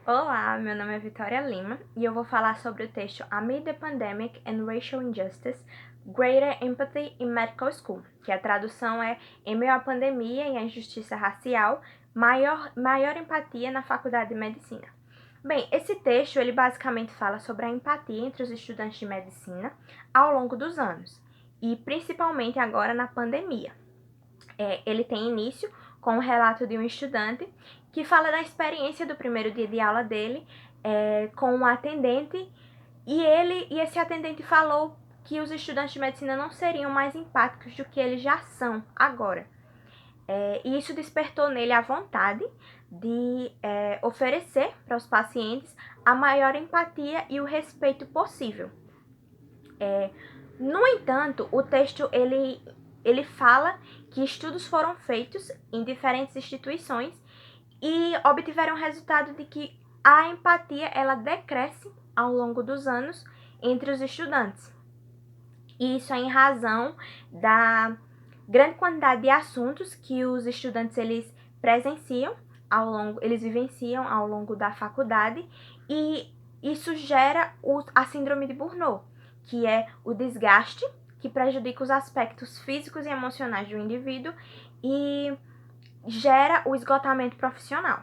Olá, meu nome é Vitória Lima e eu vou falar sobre o texto Amid the Pandemic and Racial Injustice, Greater Empathy in Medical School, que a tradução é Em meio à pandemia e à injustiça racial, maior empatia na Faculdade de Medicina. Bem, esse texto ele basicamente fala sobre a empatia entre os estudantes de medicina ao longo dos anos, e principalmente agora na pandemia. Ele tem início com o relato de um estudante que fala da experiência do primeiro dia de aula dele com um atendente, e esse atendente falou que os estudantes de medicina não seriam mais empáticos do que eles já são agora. E isso despertou nele a vontade de oferecer para os pacientes a maior empatia e o respeito possível. No entanto, o texto ele fala que estudos foram feitos em diferentes instituições e obtiveram o resultado de que a empatia ela decresce ao longo dos anos entre os estudantes. E isso é em razão da grande quantidade de assuntos que os estudantes eles presenciam eles vivenciam ao longo da faculdade, e isso gera a síndrome de Burnout, que é o desgaste que prejudica os aspectos físicos e emocionais do indivíduo e gera o esgotamento profissional.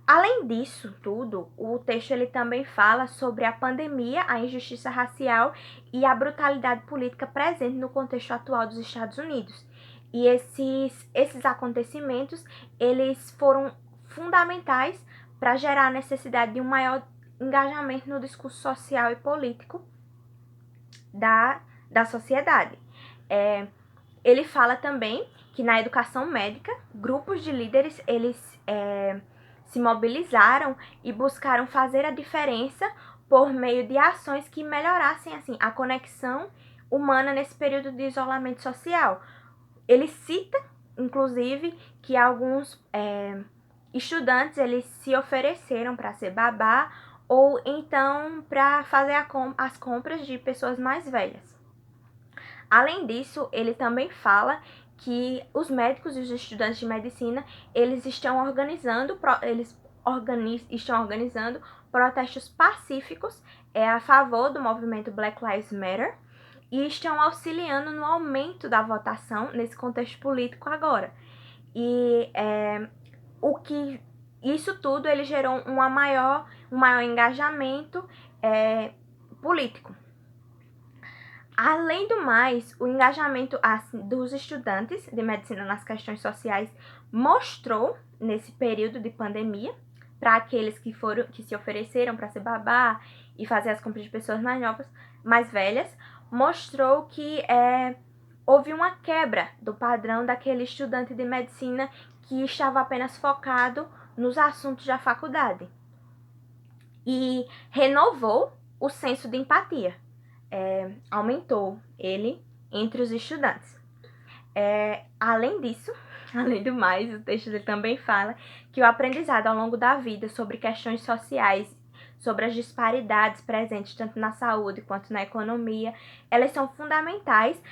Além disso tudo, o texto ele também fala sobre a pandemia, a injustiça racial e a brutalidade política presente no contexto atual dos Estados Unidos. E esses acontecimentos, eles foram fundamentais para gerar a necessidade de um maior engajamento no discurso social e político da sociedade. Ele fala também que na educação médica, grupos de líderes, eles se mobilizaram e buscaram fazer a diferença por meio de ações que melhorassem assim a conexão humana nesse período de isolamento social. Ele cita, inclusive, que alguns estudantes eles se ofereceram para ser babá ou então para fazer as compras de pessoas mais velhas. Além disso, ele também fala que os médicos e os estudantes de medicina eles estão organizando protestos pacíficos a favor do movimento Black Lives Matter e estão auxiliando no aumento da votação nesse contexto político agora. E isso tudo ele gerou um maior engajamento político. Além do mais, o engajamento dos estudantes de medicina nas questões sociais mostrou nesse período de pandemia, para aqueles que se ofereceram para ser babá e fazer as compras de pessoas mais novas, mais velhas, mostrou que houve uma quebra do padrão daquele estudante de medicina que estava apenas focado nos assuntos da faculdade, e renovou o senso de empatia. Aumentou ele entre os estudantes. Além disso, além do mais, o texto dele também fala que o aprendizado ao longo da vida sobre questões sociais, sobre as disparidades presentes tanto na saúde quanto na economia, elas são fundamentais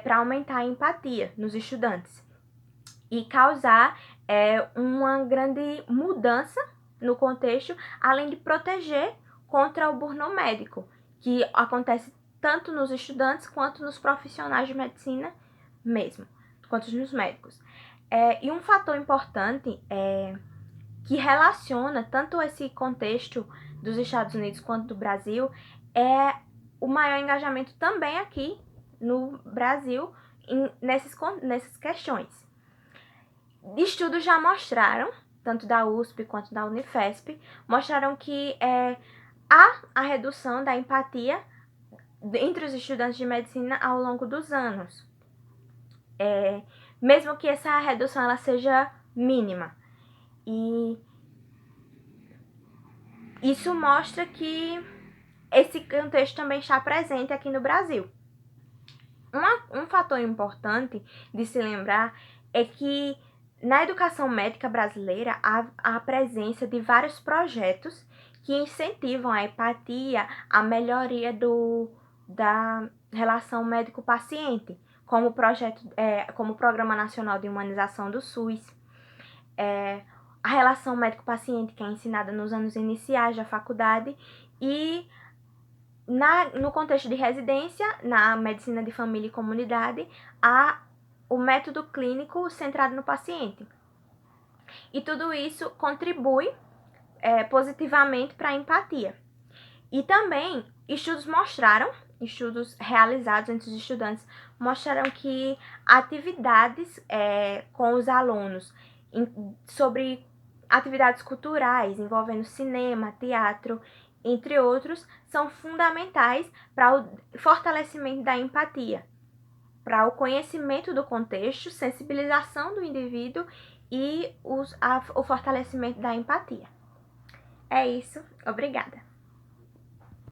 para aumentar a empatia nos estudantes e causar uma grande mudança no contexto, além de proteger contra o burnout médico, que acontece tanto nos estudantes quanto nos profissionais de medicina mesmo, quanto nos médicos. E um fator importante que relaciona tanto esse contexto dos Estados Unidos quanto do Brasil é o maior engajamento também aqui no Brasil nessas questões. Estudos já mostraram, tanto da USP quanto da Unifesp, mostraram que há a redução da empatia entre os estudantes de medicina ao longo dos anos. Mesmo que essa redução ela seja mínima. E isso mostra que esse contexto também está presente aqui no Brasil. Um fator importante de se lembrar é que na educação médica brasileira há a presença de vários projetos que incentivam a empatia, a melhoria da relação médico-paciente, como o Programa Nacional de Humanização do SUS, a relação médico-paciente, que é ensinada nos anos iniciais da faculdade, e no contexto de residência, na medicina de família e comunidade, o método clínico centrado no paciente. E tudo isso contribui positivamente para a empatia. E também, estudos realizados entre os estudantes, mostraram que atividades com os alunos sobre atividades culturais envolvendo cinema, teatro, entre outros, são fundamentais para o fortalecimento da empatia, para o conhecimento do contexto, sensibilização do indivíduo e o fortalecimento da empatia. É isso, obrigada.